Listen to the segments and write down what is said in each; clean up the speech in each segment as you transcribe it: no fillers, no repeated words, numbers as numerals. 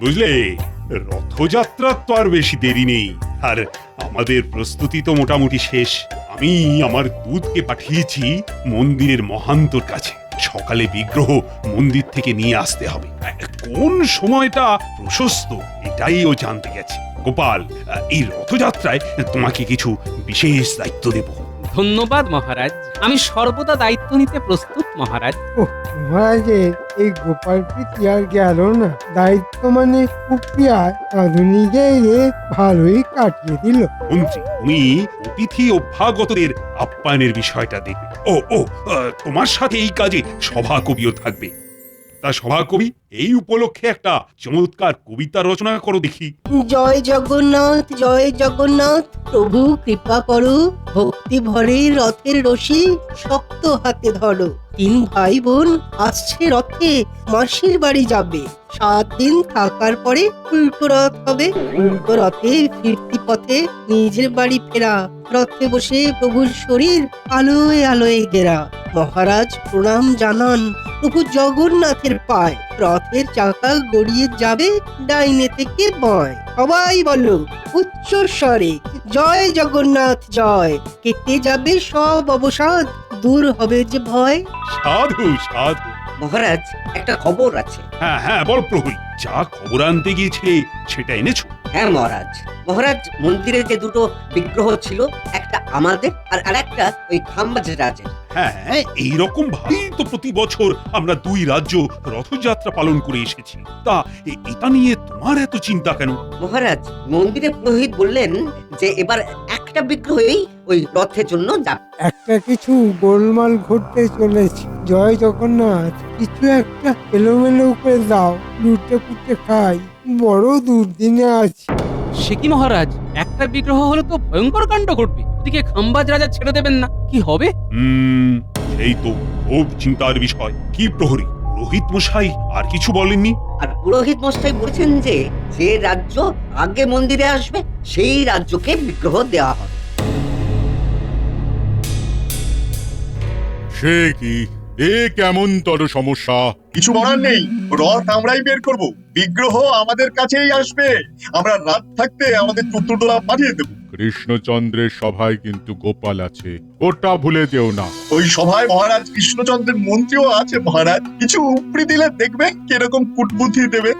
বুঝলে, রথযাত্রার তো আর বেশি দেরি নেই, আর আমাদের প্রস্তুতি তো মোটামুটি শেষ। আমি আমার দূতকে পাঠিয়েছি মন্দিরের মহান্তর কাছে। সকালে বিগ্রহ মন্দির থেকে নিয়ে আসতে হবে। কোন সময়টা প্রশস্ত এটাই ও জানতে গেছে। গোপাল, এই রথযাত্রায় তোমাকে কিছু বিশেষ দায়িত্ব দেব। ধন্যবাদ মহারাজ, আমি সর্বদা দায়িত্ব নিতে প্রস্তুত মহারাজ। মহারাজের এই গোপাল প্রীতি আর গেল না। দায়িত্ব মানে কুপিয়ার আধুনিকে ভালোই কাটিয়ে দিল। মন্ত্রী, তুমি অতিথি অভ্যাগতদের আপ্যায়নের বিষয়টা দেখবে। তোমার সাথে এই কাজে সভাকবিও থাকবে। তা সভাকবি, এই উপলক্ষে একটা চমৎকার কবিতা রচনা করো দেখি। জয় জগন্নাথ, জয় জগন্নাথ, প্রভু কৃপা করো, ভক্তি ভরে রথের রশি শক্ত হাতে ধরো। 3 ভাই বোন আসছে রথে, মাসির বাড়ি যাবে। 7 দিন থাকার পরে উল্টো রথ হবে। উল্টো রথে ফিরতি পথে নিজের বাড়ি ফেরা। রথে বসে প্রভুর শরীর আলোয় আলোয় ঘেরা। মহারাজ প্রণাম জানান প্রভু জগন্নাথের পায়। রথের চাকা গড়িয়ে যাবে ডাইনে থেকে বাঁয়। সবাই বলো উচ্চ স্বরে, জয় জগন্নাথ জয়। কেটে যাবে সব অবসাদ, দূর হবে যে ভয়। সাধু সাধু। মহারাজ, একটা খবর আছে। হ্যাঁ বল প্রহরী, যা খবর আনতে গিয়েছিলে সেটা এনেছো? হ্যাঁ মহারাজ। মহারাজ, মন্দিরে যে দুটো বিগ্রহ ছিল, একটা আমাদের আর আরেকটা ওই খাম্বাজ রাজের। হ্যাঁ, এইরকম ভাবেই তো প্রতি বছর আমরা 2 রাজ্য রথযাত্রা পালন করে এসেছি। তা এটা নিয়ে তোমার এত চিন্তা কেন? মহারাজ, মন্দিরে পুরোহিত বললেন যে এবার একটা বিগ্রহই ওই রথের জন্য যাবে। একটা কিছু গোলমাল ঘটতে চলেছে। জয় জগন্নাথ, কিছু একটা এলোমেলো করে দাও, লুটে পুটে খাই। বড় দুর্দিনে আছি। সে কি মহারাজ, একটা বিগ্রহ হলে তো ভয়ঙ্কর কাণ্ড ঘটবে। ওদিকে খাম্বাজ রাজা ছেড়ে দেবেন না, কি হবে? এই তো খুব চিন্তার বিষয়। কি প্রহরী, পুরোহিত মশাই আর কিছু বলেননি? আর পুরোহিত মশাই বলেছেন যে যে রাজ্য আগে মন্দিরে আসবে সেই রাজ্যকে বিগ্রহ দেওয়া হবে। সে কি, এ কেমন তর সমস্যা? কিছু বলার নেই, রথ আমরাই বের করব, বিগ্রহ আমাদের কাছেই আসবে। আমরা রাত থাকতে আমাদের চতুর্দোলা পাঠিয়ে দেব। কৃষ্ণচন্দ্রের সভায় কিন্তু গোপাল আছে, ওটা ভুলে যেও না। ওই সভায় মহারাজ কৃষ্ণচন্দ্রের মন্ত্রীও আছে। মহারাজ কিছু উপরি দিলে দেখবেন কিরকম কুটবুদ্ধি দেবে।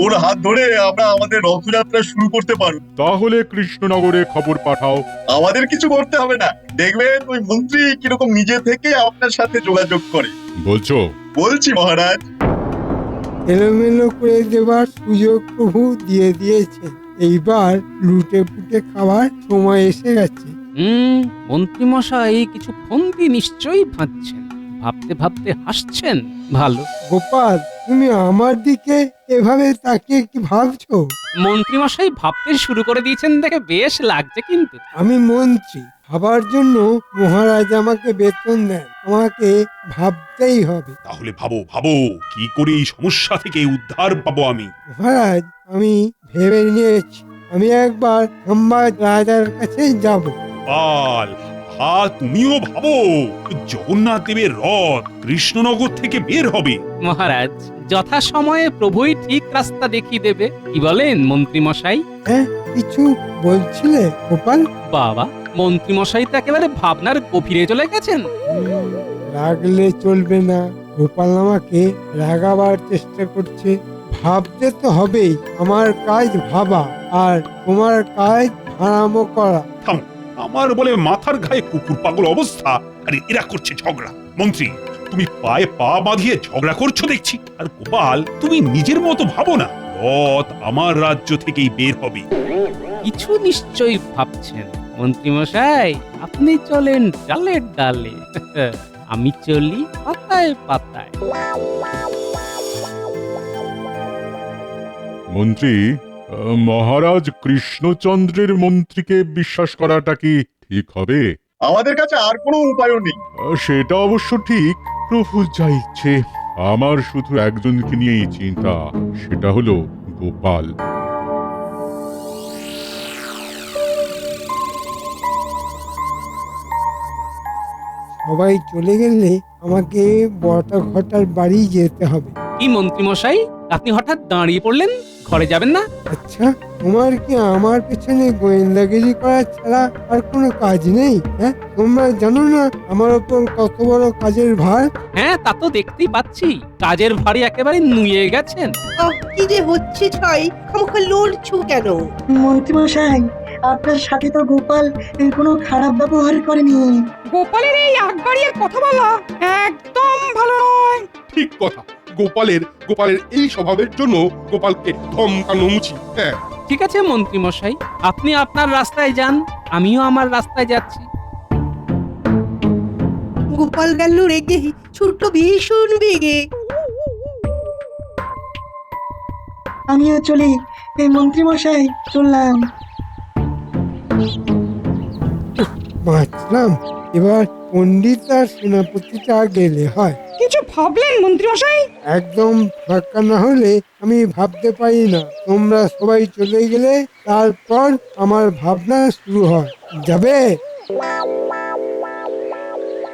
ওর হাত ধরে আমরা আমাদের রথযাত্রা শুরু করতে পারব। তাহলে কৃষ্ণনগরে খবর পাঠাও। আমাদের কিছু করতে হবে না, দেখবেন ওই মন্ত্রী কিরকম নিজে থেকে আপনার সাথে যোগাযোগ করে। বলছো? বলছি মহারাজ। এলোমেলো করে দেবার সুযোগ প্রভু দিয়ে দিয়েছে। এইবার লুটে পুটে খাওয়ার সময় এসে গেছে। মন্ত্রী মশাই কিছু ফন্দি নিশ্চয়ই ভাবছেন, ভাবতে ভাবতে হাসছেন। ভালো। গোপাল, তুমি আমার দিকে এভাবে তাকিয়ে কি ভাবছো? মন্ত্রী মশাই ভাবতে শুরু করে দিয়েছেন দেখে বেশ লাগছে কিন্তু। আমি মন্ত্রী, ভাবার জন্য মহারাজ আমাকে বেতন দেন। আমাকে ভাবতেই হবে। তাহলে ভাবো ভাবো, কি করে এই সমস্যা থেকে উদ্ধার পাবো আমি। মহারাজ, আমি ভেবে নিয়েছি, আমি একবার খাম্বাজ রাজার কাছে যাব। গোপাল, তুমিও ভাবো, জগন্নাথ দেবের রথ কৃষ্ণনগর থেকে বের হবে। মহারাজ, যথা সময়ে প্রভুই ঠিক রাস্তা দেখিয়ে দেবে। কি বলেন মন্ত্রী মশাই? হ্যাঁ, কিছু বলছিলে গোপাল? বাবা, মন্ত্রী মশাই তো একেবারে ভাবনার গভীরে চলে গেছেন। রাগলে চলবে না। গোপাল আমাকে রাগাবার চেষ্টা করছে। ভাবতে তো হবেই। আমার কাজ ভাবা, আর তোমার কাজ আরামও করা। থামো, আমার বলে মাথার গায়ে কুকুর পাগল অবস্থা, আরে এরা করছে ঝগড়া। মন্ত্রী, তুমি পায়ে পা বাঁধিয়ে ঝগড়া করছো দেখছি। আর গোপাল, তুমি নিজের মতো ভাবো না, রথ আমার রাজ্য থেকেই বের হবে। কিছু নিশ্চয়ই ভাবছেন মন্ত্রী মশাই। আপনি চলেন ডালে ডালে, আমি চলি পাতায় পাতায়। মন্ত্রী, মহারাজ কৃষ্ণচন্দ্রের মন্ত্রীকে বিশ্বাস করাটা কি ঠিক হবে? আমাদের কাছে আর কোনো উপায়ও নেই। সেটা অবশ্য ঠিক। প্রভুর যা ইচ্ছে। আমার শুধু একজনকে নিয়েই চিন্তা, সেটা হলো গোপাল। সবাই চলে গেলে আমাকে বটা ঘটার বাড়ি যেতে হবে। কি মন্ত্রী মশাই, আপনি হঠাৎ দাঁড়িয়ে পড়লেন, ঘরে যাবেন না? আচ্ছা, তোমার কি আমার পেছনে গোয়েন্দাগিরি করা ছাড়া আর কোনো কাজ নেই? হ্যাঁ, তোমরা জানো না আমার ওপর কত বড় কাজের ভার? হ্যাঁ, তা তো দেখতেই পাচ্ছি। কাজের ভারী একেবারে নুয়ে গেছেন। কি যে হচ্ছে ছয়, খামোখা লড়ছো কেন? মন্ত্রীমশাই, আপনার সাথে তো গোপাল কোনো খারাপ ব্যবহার করেনি। গোপালের এই আগবাড়িয়ে কথা বলা একদম ভালো নয়। ঠিক কথা। গোপালের এই স্বভাবের জন্য গোপালকে ধমকানো উচিত। হ্যাঁ, ঠিক আছে মন্ত্রী মশাই, আপনি আপনার রাস্তায় যান, আমিও আমার রাস্তায় যাচ্ছি। গোপাল গেল রেগে, ছুটলো ভীষণ বেগে। আমিও চলি, এই মন্ত্রীমশাই চললাম। বাঁচলাম। এবার পণ্ডিত আর সেনাপতিটা গেলে হয়। কিছু ভাবলেন মন্ত্রীমশাই? একদম ফাঁকা না হলে আমি ভাবতে পারি না। তোমরা সবাই চলে গেলে তারপর আমার ভাবনা শুরু হয়। যাবে?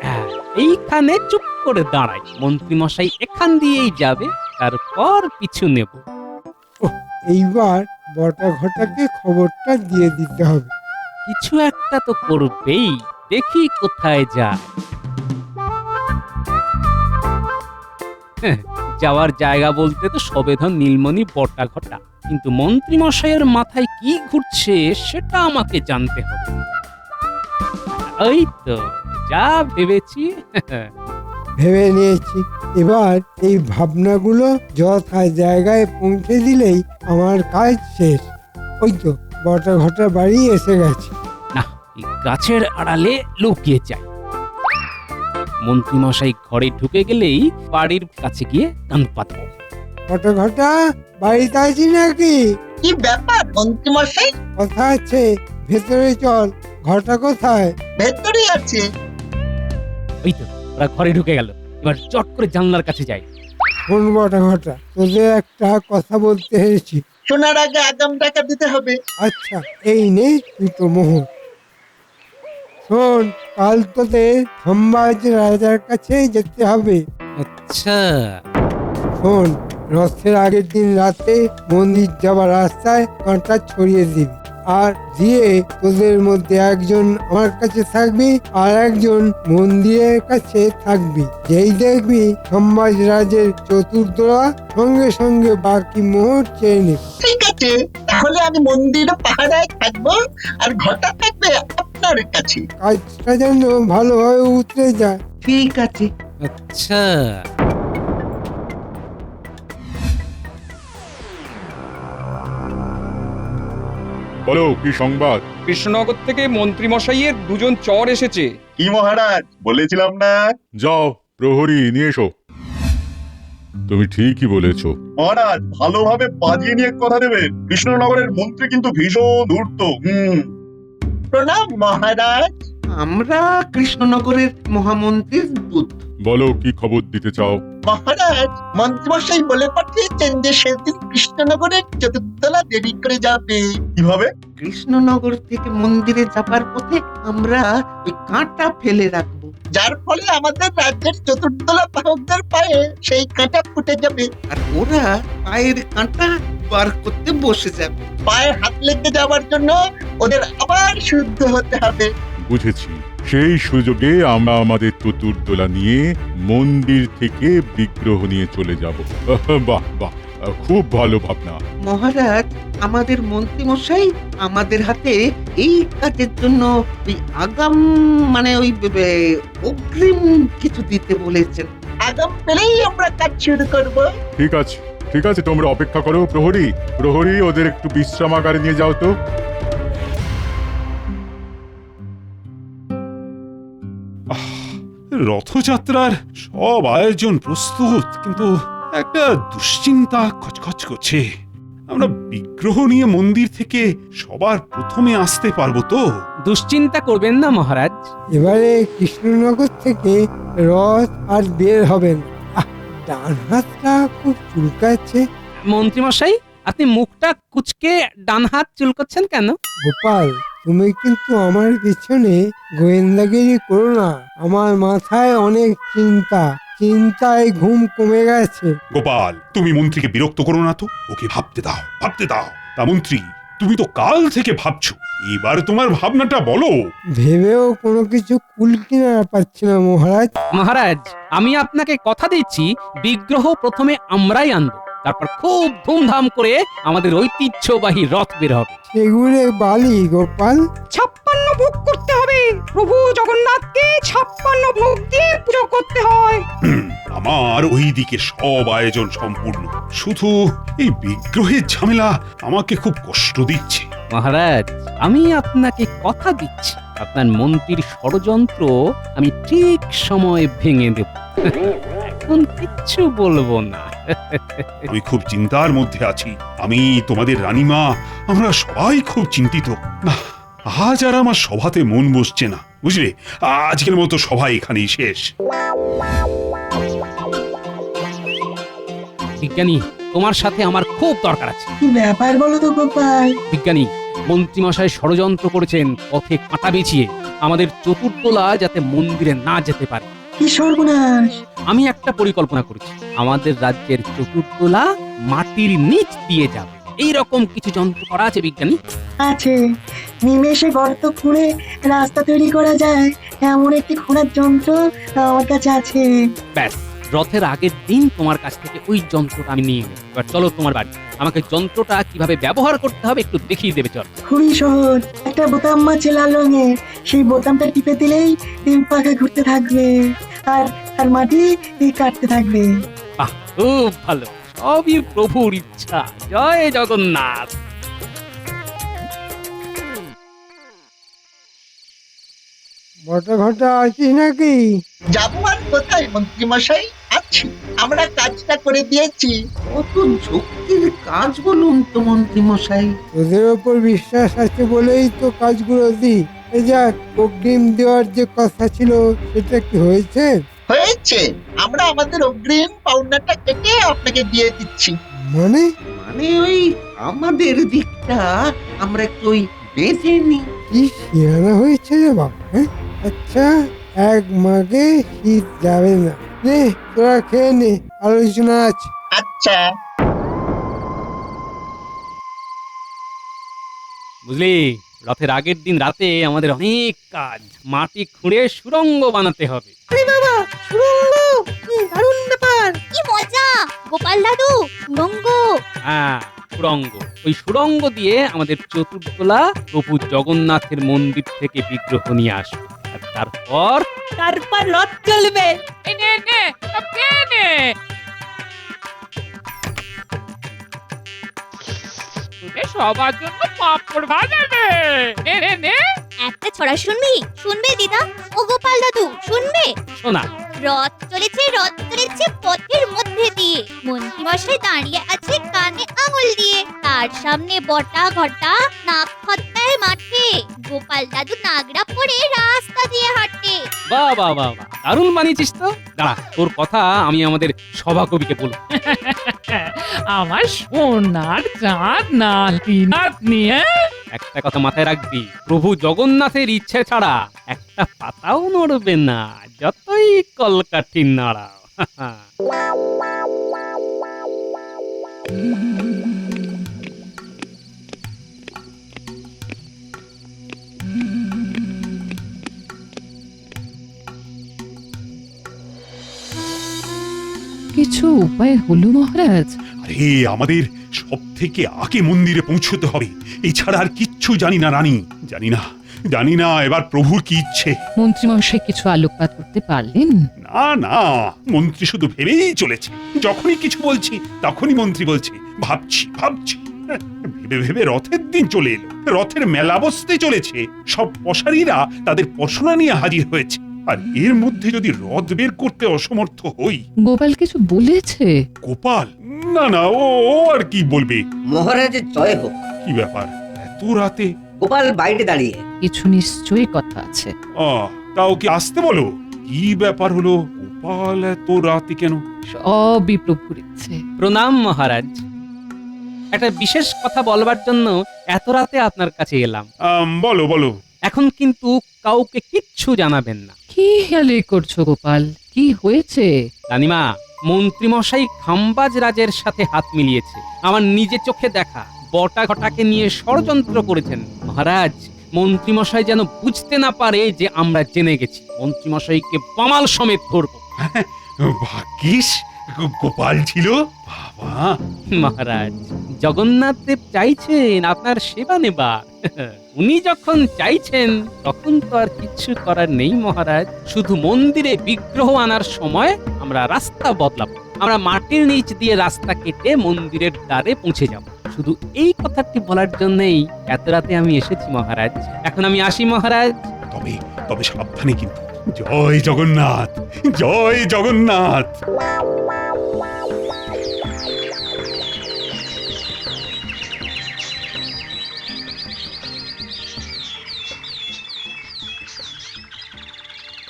হ্যাঁ, এইখানে চুপ করে দাঁড়াই। মন্ত্রী মশাই এখান দিয়েই যাবে, তারপর পিছু নেব। এইবার বটা ঘটাকে খবরটা দিয়ে দিতে হবে। কিছু একটা তো করবেই, দেখি কোথায় যায়। যাওয়ার জায়গা বলতে তো সবেধন নীলমণি বটা ঘটা, কিন্তু মন্ত্রী মশাইয়ের মাথায় কি ঘুরছে সেটা আমাকে জানতে হবে। ওই তো যা ভেবেছি। ভেবে নিয়েছি। এবার এই ভাবনাগুলো যথা জায়গায় পৌঁছে দিলেই আমার কাজ শেষ। ওই তো বটা ঘটা বাড়ি এসে গেছে। না, এই গাছের আড়ালে লুকিয়ে যাই। মন্ত্রী মশাই ঘরে ঢুকে গেলেই বাড়ির কাছে গিয়ে কান পাতব। বটা ঘটা বাড়িতে আছি নাকি? কি ব্যাপার মন্ত্রীমশাই? কথা আছে, ভেতরে চল। ঘটা কোথায়? ভেতরে আছে। ওই তো ওরা ঘরে ঢুকে গেল, এবার চট করে জানলার কাছে যাই। কোন বটা ঘটা? তোদের একটা কথা বলতে এসেছি। শোনার আগে আগাম টাকা দিতে হবে। আচ্ছা, এই নে দুটো মোহর। শোন, কাল তোদের সম্বাজ রাজার কাছে যেতে হবে। আচ্ছা, শোন, রথের আগের দিন রাতে মন্দির যাবার রাস্তায় কাঁটা ছড়িয়ে দিবি, আর দিয়ে তোদের মধ্যে একজন আমার কাছে থাকবি আর একজন মন্দিরের কাছে থাকবি। যেই দেখবি সম্বাজ রাজের চতুর্দোলা, সঙ্গে সঙ্গে বাকি মোহর চেয়ে নিবি। ঠিক আছে, তাহলে আমি মন্দিরে পাহারায় থাকবো আর ঘটা থাকবে আপনার কাছে। কাজটা যেন ভালোভাবে উতরে যায়। ঠিক আছে। আচ্ছা। বলো কি সংবাদ? কৃষ্ণনগর থেকে মন্ত্রী মশাইয়ের দুজন চর এসেছে। কি মহারাজ, বলেছিলাম না? যাও, প্রহরী নিয়ে এসো। তুমি ঠিকই বলেছো। মহারাজ, ভালোভাবে বাজিয়ে নিয়ে কথা দেবেন। কৃষ্ণনগরের মন্ত্রী কিন্তু ভীষণ ধূর্ত। প্রণাম মহারাজ। আমরা কৃষ্ণনগরের মহামন্ত্রীর দূত। বলো কি খবর দিতে চাও? মহারাজ, মন্ত্রীমশাই বলে পাঠিয়েছেন যে সেদিন কৃষ্ণনগরের চতুর্দলা দেরি করে যাবে। কিভাবে? কৃষ্ণনগর থেকে মন্দিরে যাবার পথে আমরা ওই কাঁটা ফেলে রাখবো, যার ফলে আমাদের রাজ্যের চতুর্দলা বাহকদের পায়ে সেই কাঁটা ফুটে যাবে। আর ওরা পায়ের কাঁটা বার করতে বসে যাবে। পায়ে হাত লেগে যাওয়ার জন্য ওদের আবার শুদ্ধ হতে হবে। বুঝেছি। সেই সুযোগে আমরা আমাদের চতুর্দোলা নিয়ে মন্দির থেকে বিগ্রহ নিয়ে চলে যাব। বাহ বাহ, খুব ভালো ভাবনা। মহারাজ, আমাদের মন্ত্রী মশাই আমাদের হাতে এই কাজের জন্য ওই আগাম ওই অগ্রিম কিছু দিতে বলেছেন। আগাম পেলেই আমরা কাজ শুরু করব। ঠিক আছে, ঠিক আছে, তোমরা অপেক্ষা করো। প্রহরী ওদের একটু বিশ্রামাগারে নিয়ে যাও তো। রথযাত্রার সব আয়োজন প্রস্তুত, কিন্তু একটা দুশ্চিন্তা খচখচ করছে। আমরা বিগ্রহ নিয়ে মন্দির থেকে সবার প্রথমে আসতে পারবো তো? দুশ্চিন্তা করবেন না মহারাজ। এবারে কৃষ্ণনগর থেকে রথ আর বের হবেন। ডান হাতটা খুব চুলকাচ্ছে। মন্ত্রী মশাই, আপনি মুখটা কুচকে ডান হাত চুলকোচ্ছেন কেন? গোপাল, তুমি কিন্তু আমার পিছনে গোয়েন্দাগিরি করো না। আমার মাথায় অনেক চিন্তা। চিন্তায় ঘুম কমে গেছে। গোপাল, তুমি মন্ত্রীকে বিরক্ত করো না তো, ওকে ভাবতে দাও, ভাবতে দাও। তা মন্ত্রী, তুমি তো কাল থেকে ভাবছো, এবার তোমার ভাবনাটা বলো। ভেবেও কোনো কিছু কুল কিনারা পাচ্ছি না মহারাজ। মহারাজ, আমি আপনাকে কথা দিচ্ছি, বিগ্রহ প্রথমে আমরাই আনবো, তারপর খুব ধুমধাম করে আমাদের ঐতিহ্যবাহী রথ বের হবে। সেগুলো বালি গোপাল। 56 ভোগ করতে হবে। প্রভু জগন্নাথকে 56 ভোগ দিয়ে পুজো করতে হয়। আমার ওই দিকে সব আয়োজন সম্পূর্ণ, শুধু এই বিগ্রহের ঝামেলা আমাকে খুব কষ্ট দিচ্ছে। মহারাজ, আমি আপনাকে কথা দিচ্ছি, আপনার মন্ত্রীর ষড়যন্ত্র আমি ঠিক সময়ে ভেঙে দেব। এখন কিচ্ছু বলবো না। আমি খুব চিন্তার মধ্যে আছি, আমি তোমাদের রানীমা, আমরা সবাই খুব চিন্তিত। না, আজ আর আমার সভাতে মন বসছে না, বুঝলে। আজকের মতো সভা এখানেই শেষ। বিজ্ঞানী, তোমার সাথে আমার খুব দরকার আছে। কি ব্যাপার বলো তো গোপাল? বিজ্ঞানী, মন্ত্রীমশাই ষড়যন্ত্র করেছেন পথে কাঁটা বিছিয়ে আমাদের চতুর্দোলা যাতে মন্দিরে না যেতে পারে। কি সর্বনাশ! আমি একটা পরিকল্পনা করেছি, আমাদের রাজ্যের চতুর্দোলা মাটির নিচ দিয়ে যাবে, এইরকম কিছু যন্ত্র করা আছে বিজ্ঞানী। আছে, নিমেষে গর্ত খুঁড়ে রাস্তা তৈরি করা যায় এমন একটি খোঁড়ার যন্ত্র আমার কাছে আছে। ব্যাস, রথের আগের দিন তোমার কাছ থেকে ওই যন্ত্রটা আমি নিয়ে নেব। এবার চলো তোমার বাড়ি, আমাকে যন্ত্রটা কিভাবে ব্যবহার করতে হবে একটু দেখিয়ে দেবে। চল। খুবই সহজ, একটা বোতাম আছে লাল রঙের, সেই বোতামটা টিপে দিলেই তিন পাখা ঘুরতে থাকবে আর আর মাটি কাটতে থাকবে। বাহ, খুব ভালো, সবই প্রভুর ইচ্ছা। জয় জগন্নাথ। বটা ঘটা আছিস নাকি? যাবো আর কোথায় মন্ত্রী মশাই, আছি। আমরা কাজটা করে দিয়েছি। কত ঝক্কির কাজ বলুন তো মন্ত্রী মশাই। তোদের ওপর বিশ্বাস আছে বলেই তো কাজগুলো দিই। এই যাক, অগ্রিম দেওয়ার যে কথা ছিল সেটা কি হয়েছে? হয়েছে, আমরা আমাদের অগ্রিম পাওনাটা কেটে আপনাকে দিয়ে দিচ্ছি। মানে মানে ওই আমাদের দিকটা আমরা একটু ওই বেঁচে নিই। কি শিয়ানা হয়েছে রে বাবা, হ্যাঁ? আচ্ছা, এক মাগে শীত যাবে না। নে তোরা খেয়ে নে, আলোচনা আছে। আচ্ছা। বুঝলি, রথের আগের দিন রাতে আমাদের অনেক কাজ, মাটি খুঁড়ে সুড়ঙ্গ বানাতে হবে। কি মজা! গোপাল দাদু, সুড়ঙ্গ! হ্যাঁ, সুড়ঙ্গ। ওই সুড়ঙ্গ দিয়ে আমাদের চতুর্দোলা প্রভু জগন্নাথের মন্দির থেকে বিগ্রহ নিয়ে আসবে, আর তারপর রথ চলবে। সবার জন্য পাপড় ভাজা নে। একটা ছড়া শুনবি? শুনবে দিদা? ও গোপাল দাদু, শুনবে? শোনা। রথ চলেছে পথের মধ্যে দিয়ে, মন্ত্রীমশাই দাঁড়িয়ে আছে কানে আঙুল দিয়ে, তার সামনে বটা ঘটা নাক খত্তায় মাঠে, গোপাল দাদু নাগরা পরে রাস্তা দিয়ে হাঁটে। বাহ বাহ বাহ বাহ, দারুণ বানিয়েছিস তো। দাঁড়া, তোর কথা আমি আমাদের সভাকবিকে বলবো। আমার সোনার চাঁদ নাত নিয়ে একটা কথা মাথায় রাখবি, প্রভু জগন্নাথের ইচ্ছে ছাড়া একটা পাতাও নড়বে না, যতই কলকাঠি নাড়াও। কিছু উপায় হলো মহারাজ? আরে, আমাদের সব থেকে আগে মন্দিরে পৌঁছতে হবে, এছাড়া আর কিচ্ছু জানি না রানী। জানি না এবার প্রভুর কি ইচ্ছে। মন্ত্রীমশাই কিছু আলোকপাত করতে পারলেন? না, মন্ত্রী শুধু ভেবেই চলেছে। যখনই কিছু বলছি তখনই মন্ত্রী বলছে ভাবছি। ভেবে রথের দিন চলে এলো, রথের মেলা বসতে চলেছে, সব পশারীরা তাদের পশরা নিয়ে হাজির হয়েছে, আর এর মধ্যে যদি রথ বের করতে অসমর্থ হই। গোপাল কিছু বলেছে? গোপাল? না, ও আর কি বলবে। মহারাজের জয় হোক। কি ব্যাপার এত রাতে? গোপাল বাইরে দাঁড়িয়ে। কিছু নিশ্চয়ই কথা আছে। তাও কি আসতে বলো। কি ব্যাপার হলো, গোপাল এত রাতে কেন? সবই প্রভুর ইচ্ছে। প্রণাম মহারাজ, একটা বিশেষ কথা বলবার জন্য এত রাতে আপনার কাছে এলাম। বলো। এখন কিন্তু কাউকে কিচ্ছু জানাবেন না। কি কি হেয়ালি করছো গোপাল? কি হয়েছে? রানীমা, মন্ত্রীমশাই খাম্বাজ রাজের সাথে হাত মিলিয়েছে। আমার নিজে চোখে দেখা বটা ঘটাকে নিয়ে ষড়যন্ত্র করেছেন। মহারাজ, মন্ত্রীমশাই যেন বুঝতে না পারে যে আমরা জেনে গেছি। মন্ত্রীমশাইকে বামাল সমেত ধরব। ভাগ্যিস গোপাল ছিল। বাবা, মহারাজ, জগন্নাথ দেব চাইছেন আপনার সেবা নেবার। উনি যখন চাইছেন তখন তো আর কিচ্ছু করার নেই মহারাজ। শুধু মন্দিরে বিগ্রহ আনার সময় আমরা রাস্তা বদলাবো। আমরা মাটির নিচ দিয়ে রাস্তা কেটে মন্দিরের দ্বারে পৌঁছে যাব। শুধু এই কথাটি বলার জন্যই এত রাতে আমি এসেছি মহারাজ। এখন আমি আসি মহারাজ। তবে তবে সাবধানে কিন্তু। জয় জগন্নাথ, জয় জগন্নাথ।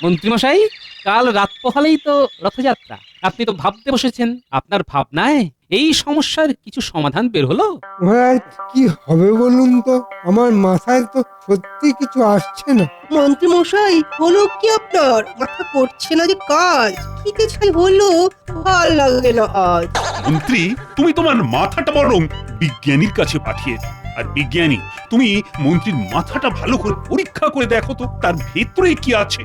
মন্ত্রীমশাই, কাল রাত পোহালেই তো রথযাত্রা। আপনি তো ভাবতে বসেছেন। আপনার ভাবনায় এই সমস্যার কিছু সমাধান বের হলো? মহারাজ, কি হবে বলুন তো? আমার মাথায় তো সত্যি কিছু আসছে না। মন্ত্রী মশাই, হলো কি আপনার? মাথা করছে না যে কাজ। খিদে ছাই হলো, ভাল লাগে না আজ। মন্ত্রী, তুমি তোমার মাথাটা বরং বিজ্ঞানীর কাছে পাঠিয়ে দাও। আর বিজ্ঞানী, তুমি মন্ত্রীর মাথাটা ভালো করে পরীক্ষা করে দেখো তো তার ভেতরে কি আছে।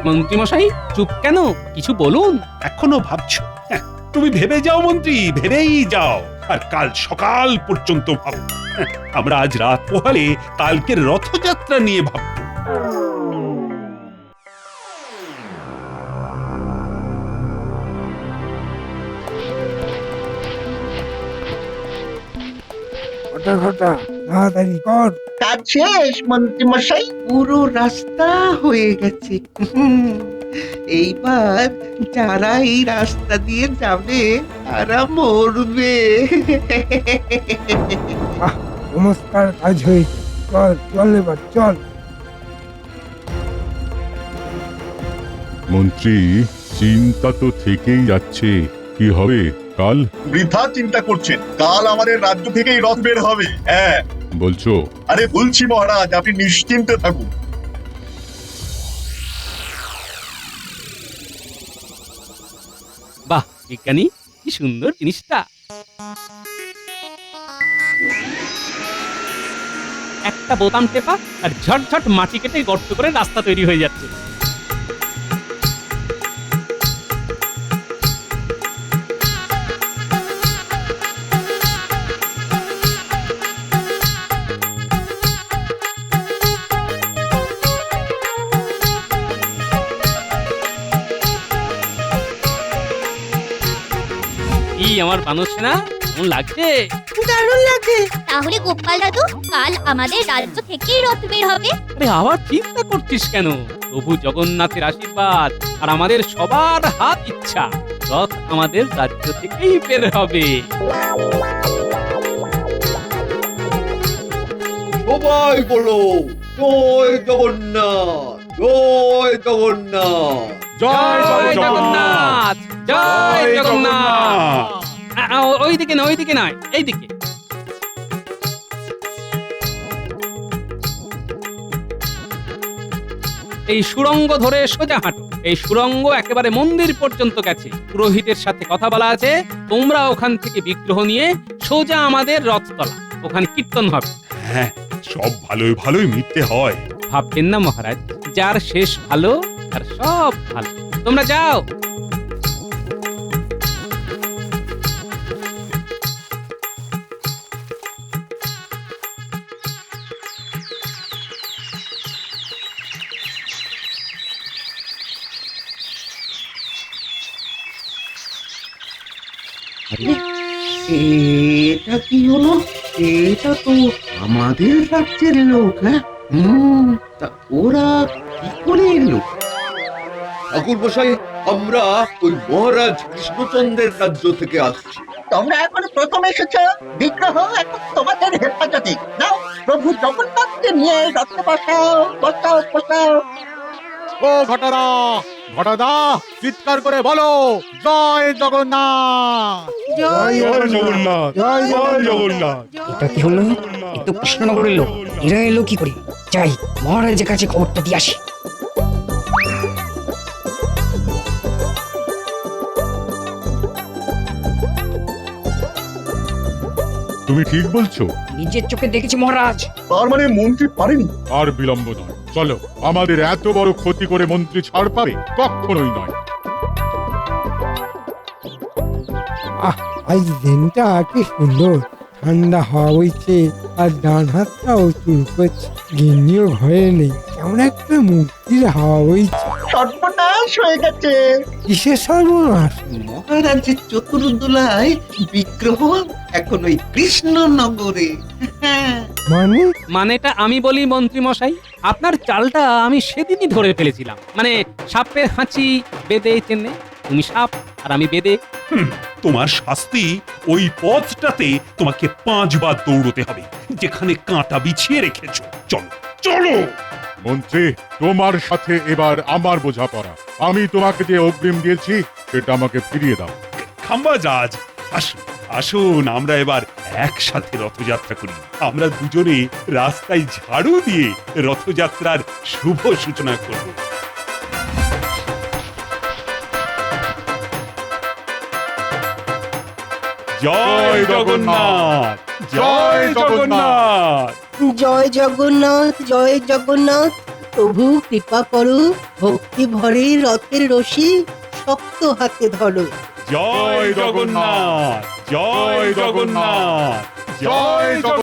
মন্ত্রীমশাই, চুপ কেন? কিছু বলুন। এখনো ভাবছো? হ্যাঁ, তুমি ভেবে যাও মন্ত্রী, ভেবেই যাও। আর কাল সকাল পর্যন্ত ভাবো। হ্যাঁ, আমরা আজ রাত পোহালে কালকের রথযাত্রা নিয়ে ভাববো। ঘটা ঘটা, তাড়াতাড়ি কর। কাজ শেষ মন্ত্রী মশাই, পুরো রাস্তা হয়ে গেছে। এইবার যারা এই রাস্তা দিয়ে যাবে তারা মরবে। নমস্কার, কাজ হয়েছে। চল চল, এবার চল। মন্ত্রী, চিন্তা তো থেকেই যাচ্ছে। কি হবে কাল? বৃথা চিন্তা করছেন, কাল আমাদের রাজ্য থেকেই রথ বের হবে। হ্যাঁ বলছো? আরে বলছি মহারাজ, আপনি নিশ্চিন্তে থাকুন। বাহ বিজ্ঞানী, কি সুন্দর জিনিসটা। একটা বোতাম টেপা আর ঝটঝট মাটি কেটে গর্ত করে রাস্তা তৈরি হয়ে যাচ্ছে। আমার বানর সেনা কেমন লাগছে? দারুণ লাগছে। তাহলে গোপাল দাদু, কাল আমাদের রাজ্য থেকেই রথ বের হবে। আরে আবার চিন্তা করছিস কেন? প্রভু জগন্নাথের আশীর্বাদ আর আমাদের সবার হাত ইচ্ছা, রথ আমাদের রাজ্য থেকেই বের হবে। সবাই বলো জয় জগন্নাথ, জয় জগন্নাথ, জয় জগন্নাথ, জয় জগন্নাথ। ওইদিকে না, ওইদিকে নয়, এইদিকে। এই সুড়ঙ্গ ধরে সোজা হাঁটো। এই সুড়ঙ্গ একেবারে মন্দির পর্যন্ত গেছে। পুরোহিতের সাথে কথা বলা আছে। তোমরা ওখান থেকে বিগ্রহ নিয়ে সোজা আমাদের রথতলা, ওখানে কীর্তন হবে। হ্যাঁ, সব ভালোই ভালোই মিটতে হয়। ভাববেন না মহারাজ, যার শেষ ভালো তার সব ভালো। তোমরা যাও। এটা কি হলো? এটা তো আমাদের রাজ্যের লোক। হ্যাঁ, তা ওরা কি করে এলো? ঠাকুর মশাই, আমরা ওই মহারাজ কৃষ্ণচন্দ্রের রাজ্য থেকে আসছি। তোমরা এখন প্রথম এসেছো, বিগ্রহ এখন তোমাদের হেফাজতে। নাও, প্রভু জগন্নাথকে নিয়ে রথে বসাও, বসাও, বসাও। ও ঘটনা, ঘটনা চিৎকার করে বলো জয় জগন্নাথ, জয় জগন্নাথ, জয় জগন্নাথ। এটা কি হলো? এ তো কৃষ্ণনগরের লোক, এরা এলো কি করে? যাই মহারাজের কাছে খবরটা দিয়ে আসি। তুমি ঠিক বলছো? নিজের চোখে দেখেছি মহারাজ। তার মানে মন্ত্রী পারেনি। আর বিলম্ব নয়, চলো। আমাদের এত বড় ক্ষতি করে মন্ত্রী ছাড় পাবে? কখনোই নয়। আজ দিনটা কি সুন্দর, ঠান্ডা হাওয়া বইছে আর ডান হাতটাও চুল করছে। গিন্নিও ঘরে নেই, কেমন একটা মুক্তির হাওয়া বইছে। সর্বনাশ হয়ে গেছে। কিসের সর্বনাশ? মহারাজের চতুর্দোলায় বিগ্রহ এখন ওই কৃষ্ণনগরে। মানে? মানেটা আমি বলি মন্ত্রী মশাই, আপনার চালটা আমি সেদিনই ধরে ফেলেছিলাম। মানে সাপের হাঁচি বেদে চেনে, তুমি সাপ আর আমি বেদে। তোমার শাস্তি ওই পথটাতে তোমাকে 5 বার দৌড়তে হবে, যেখানে কাঁটা বিছিয়ে রেখেছো। চলো চলো। মন্ত্রী, তোমার সাথে এবার আমার বোঝাপড়া। আমি তোমাকে যে অগ্রিম দিয়েছি সেটা আমাকে ফিরিয়ে দাও। খাম্বাজাজ, আসুন আসুন, আমরা এবার একসাথে রথযাত্রা করি। আমরা দুজনে রাস্তায় ঝাড়ু দিয়ে রথযাত্রার শুভ সূচনা করব। জয় জগন্নাথ, জয় জগন্নাথ, জয় জগন্নাথ, জয় জগন্নাথ। প্রভু কৃপা করো, ভক্তি ভরে রথের রশি শক্ত হাতে ধরো। জয় জগন্নাথ, জয় জগন্নাথ, জয় জগন্নাথ।